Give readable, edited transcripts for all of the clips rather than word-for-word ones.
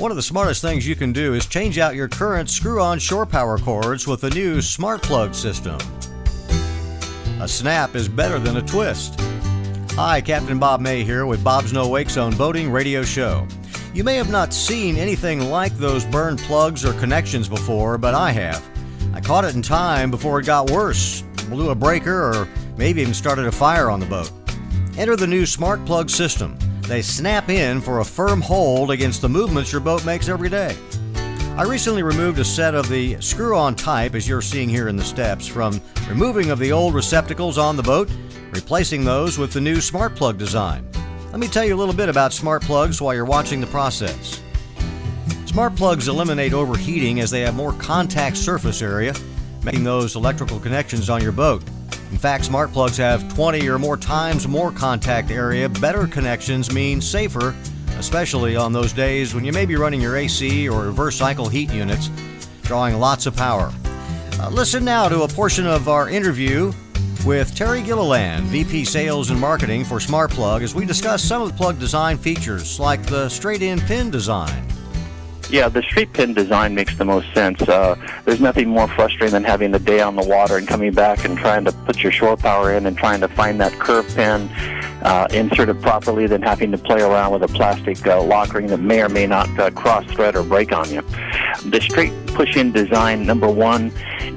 One of the smartest things you can do is change out your current screw-on shore power cords with the new Smart Plug system. A snap is better than a twist. Hi, Captain Bob May here with Bob's No Wake Zone Boating Radio Show. You may have not seen anything like those burned plugs or connections before, but I have. I caught it in time before it got worse, blew a breaker, or maybe even started a fire on the boat. Enter the new Smart Plug system. They snap in for a firm hold against the movements your boat makes every day. I recently removed a set of the screw-on type, as you're seeing here in the steps, from removing of the old receptacles on the boat, replacing those with the new Smart Plug design. Let me tell you a little bit about Smart Plugs while you're watching the process. Smart Plugs eliminate overheating as they have more contact surface area, making those electrical connections on your boat. In fact, Smart Plugs have 20 or more times more contact area. Better connections mean safer, especially on those days when you may be running your AC or reverse cycle heat units, drawing lots of power. Listen now to a portion of our interview with Terry Gilliland, VP Sales and Marketing for Smart Plug, as we discuss some of the plug design features like the straight-in pin design. Yeah, the straight pin design makes the most sense. There's nothing more frustrating than having the day on the water and coming back and trying to put your shore power in and trying to find that curve pin inserted properly than having to play around with a plastic lock ring that may or may not cross-thread or break on you. The straight push-in design, number one,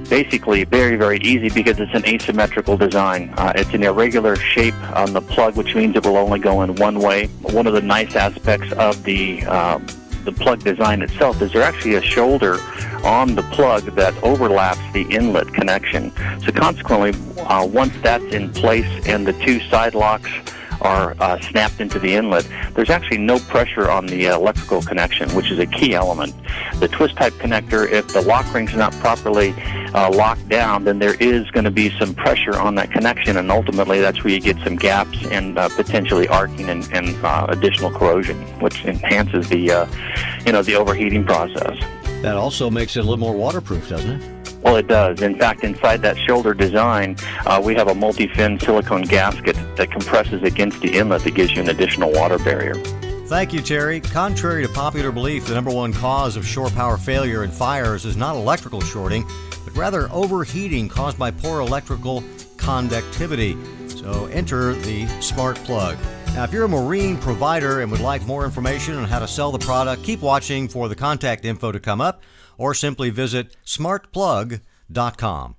basically very, very easy because it's an asymmetrical design. It's an irregular shape on the plug, which means it will only go in one way. One of the nice aspects of the plug design itself is there's actually a shoulder on the plug that overlaps the inlet connection. So consequently, once that's in place and the two side locks are snapped into the inlet, there's actually no pressure on the electrical connection, which is a key element. The twist-type connector, if the lock ring's not properly locked down, then there is going to be some pressure on that connection, and ultimately that's where you get some gaps and potentially arcing and additional corrosion, which enhances the the overheating process. That also makes it a little more waterproof, doesn't it? Well, it does. In fact, inside that shoulder design, we have a multi-fin silicone gasket that compresses against the inlet that gives you an additional water barrier. Thank you, Terry. Contrary to popular belief, the number one cause of shore power failure and fires is not electrical shorting, but rather overheating caused by poor electrical conductivity. So enter the Smart Plug. Now, if you're a marine provider and would like more information on how to sell the product, keep watching for the contact info to come up, or simply visit smartplug.com.